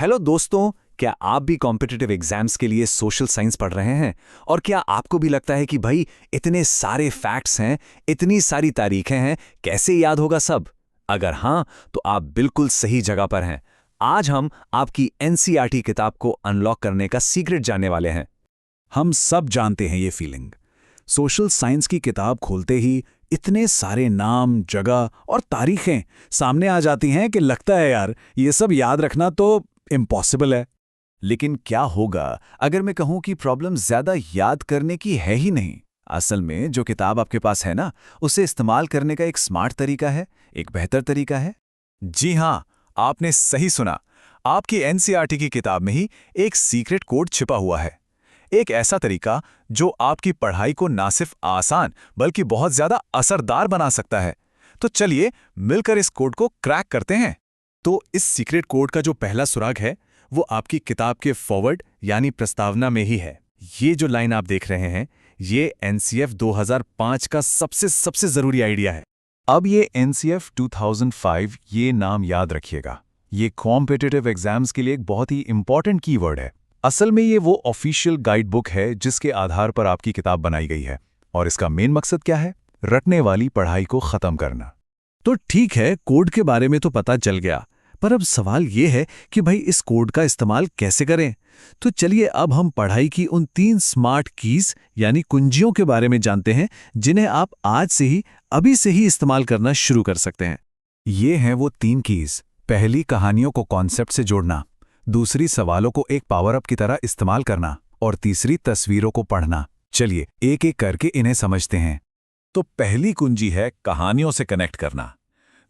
Hello दोस्तों, क्या आप भी कॉम्पिटिटिव एग्जाम्स के लिए सोशल साइंस पढ़ रहे हैं? और क्या आपको भी लगता है कि भाई इतने सारे फैक्ट्स हैं, इतनी सारी तारीखें हैं, कैसे याद होगा सब? अगर हाँ, तो आप बिल्कुल सही जगह पर हैं। आज हम आपकी एनसीईआरटी किताब को अनलॉक करने का सीक्रेट जानने वाले हैं। हम सब जानते हैं ये फीलिंग। सोशल साइंस की किताब खोलते ही इतने सारे नाम, जगह और तारीखें सामने आ जाती हैं कि लगता है यार ये सब याद रखना तो इम्पॉसिबल है। लेकिन क्या होगा अगर मैं कहूं कि प्रॉब्लम ज्यादा याद करने की है ही नहीं? असल में जो किताब आपके पास है ना, उसे इस्तेमाल करने का एक स्मार्ट तरीका है, एक बेहतर तरीका है। जी हाँ, आपने सही सुना। आपकी एनसीईआरटी की किताब में ही एक सीक्रेट कोड छिपा हुआ है। एक ऐसा तरीका जो आपकी पढ़ाई को ना सिर्फ आसान बल्कि बहुत ज्यादा असरदार बना सकता है। तो चलिए मिलकर इस कोड को क्रैक करते हैं। तो इस सीक्रेट कोड का जो पहला सुराग है वो आपकी किताब के फॉरवर्ड यानी प्रस्तावना में ही है। ये जो लाइन आप देख रहे हैं, ये एनसीएफ 2005 का सबसे जरूरी आइडिया है। अब ये एनसीएफ 2005, ये नाम याद रखिएगा। ये कॉम्पिटिटिव एग्जाम्स के लिए एक बहुत ही इंपॉर्टेंट कीवर्ड है। असल में ये वो ऑफिशियल गाइड बुक है जिसके आधार पर आपकी किताब बनाई गई है। और इसका मेन मकसद क्या है? रटने वाली पढ़ाई को खत्म करना। तो ठीक है, कोड के बारे में तो पता चल गया, पर अब सवाल ये है कि भाई इस कोड का इस्तेमाल कैसे करें। तो चलिए अब हम पढ़ाई की उन 3 स्मार्ट कीज यानी कुंजियों के बारे में जानते हैं जिन्हें आप आज से ही, अभी से ही इस्तेमाल करना शुरू कर सकते हैं। ये हैं वो 3 कीज। पहली, कहानियों को कॉन्सेप्ट से जोड़ना। दूसरी, सवालों को एक पावर अप की तरह इस्तेमाल करना। और तीसरी, तस्वीरों को पढ़ना। चलिए एक एक करके इन्हें समझते हैं। तो पहली कुंजी है कहानियों से कनेक्ट करना।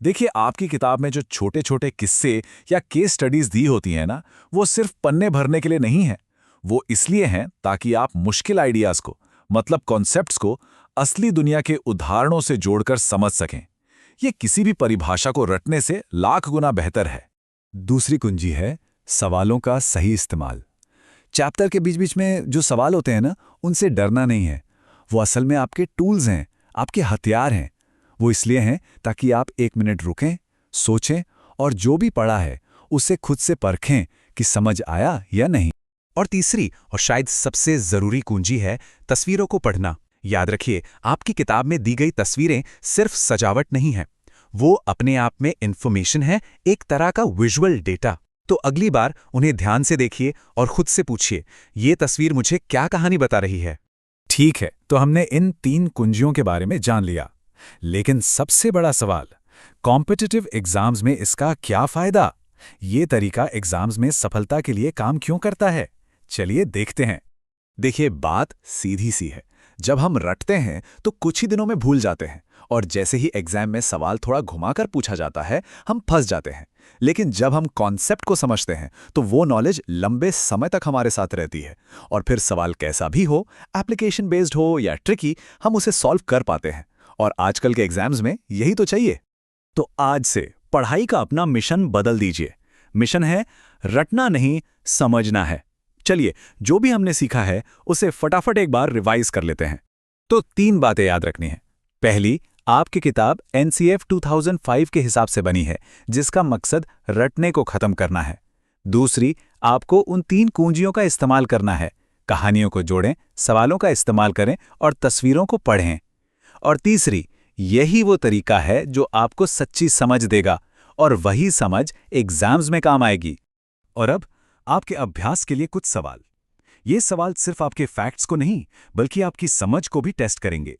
देखिए, आपकी किताब में जो छोटे छोटे किस्से या केस स्टडीज दी होती हैं ना, वो सिर्फ पन्ने भरने के लिए नहीं है। वो इसलिए हैं ताकि आप मुश्किल आइडियाज को, मतलब कॉन्सेप्ट्स को, असली दुनिया के उदाहरणों से जोड़कर समझ सकें। ये किसी भी परिभाषा को रटने से लाख गुना बेहतर है। दूसरी कुंजी है सवालों का सही इस्तेमाल। चैप्टर के बीच बीच में जो सवाल होते हैं ना, उनसे डरना नहीं है। वो असल में आपके टूल्स हैं, आपके हथियार हैं। वो इसलिए हैं ताकि आप 1 मिनट रुकें, सोचें और जो भी पढ़ा है उसे खुद से परखें कि समझ आया या नहीं। और तीसरी और शायद सबसे जरूरी कुंजी है तस्वीरों को पढ़ना। याद रखिए, आपकी किताब में दी गई तस्वीरें सिर्फ सजावट नहीं है, वो अपने आप में इंफॉर्मेशन है, एक तरह का विजुअल डेटा। तो अगली बार उन्हें ध्यान से देखिए और खुद से पूछिए, ये तस्वीर मुझे क्या कहानी बता रही है। ठीक है, तो हमने इन 3 कुंजियों के बारे में जान लिया। लेकिन सबसे बड़ा सवाल, कॉम्पिटिटिव एग्जाम्स में इसका क्या फायदा? ये तरीका एग्जाम्स में सफलता के लिए काम क्यों करता है? चलिए देखते हैं। देखिए, बात सीधी सी है। जब हम रटते हैं तो कुछ ही दिनों में भूल जाते हैं, और जैसे ही एग्जाम में सवाल थोड़ा घुमाकर पूछा जाता है, हम फंस जाते हैं। लेकिन जब हम कॉन्सेप्ट को समझते हैं तो वो नॉलेज लंबे समय तक हमारे साथ रहती है, और फिर सवाल कैसा भी हो, एप्लीकेशन बेस्ड हो या ट्रिकी, हम उसे सॉल्व कर पाते हैं। और आजकल के एग्जाम्स में यही तो चाहिए। तो आज से पढ़ाई का अपना मिशन बदल दीजिए। मिशन है रटना नहीं, समझना है। चलिए, जो भी हमने सीखा है उसे फटाफट एक बार रिवाइज कर लेते हैं। तो 3 बातें याद रखनी है। पहली, आपकी किताब एनसीएफ 2005 के हिसाब से बनी है, जिसका मकसद रटने को खत्म करना है। दूसरी, आपको उन 3 कुंजियों का इस्तेमाल करना है। कहानियों को जोड़ें, सवालों का इस्तेमाल करें और तस्वीरों को पढ़ें। और तीसरी, यही वो तरीका है जो आपको सच्ची समझ देगा, और वही समझ एग्जाम्स में काम आएगी। और अब आपके अभ्यास के लिए कुछ सवाल। ये सवाल सिर्फ आपके फैक्ट्स को नहीं, बल्कि आपकी समझ को भी टेस्ट करेंगे।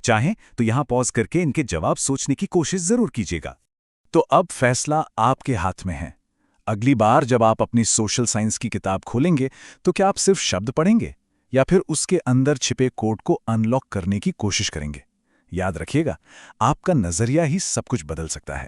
चाहें तो यहां पॉज करके इनके जवाब सोचने की कोशिश जरूर कीजिएगा। तो अब फैसला आपके हाथ में है। अगली बार जब आप अपनी सोशल साइंस की किताब खोलेंगे, तो क्या आप सिर्फ शब्द पढ़ेंगे या फिर उसके अंदर छिपे कोड को अनलॉक करने की कोशिश करेंगे? याद रखिएगा, आपका नजरिया ही सब कुछ बदल सकता है।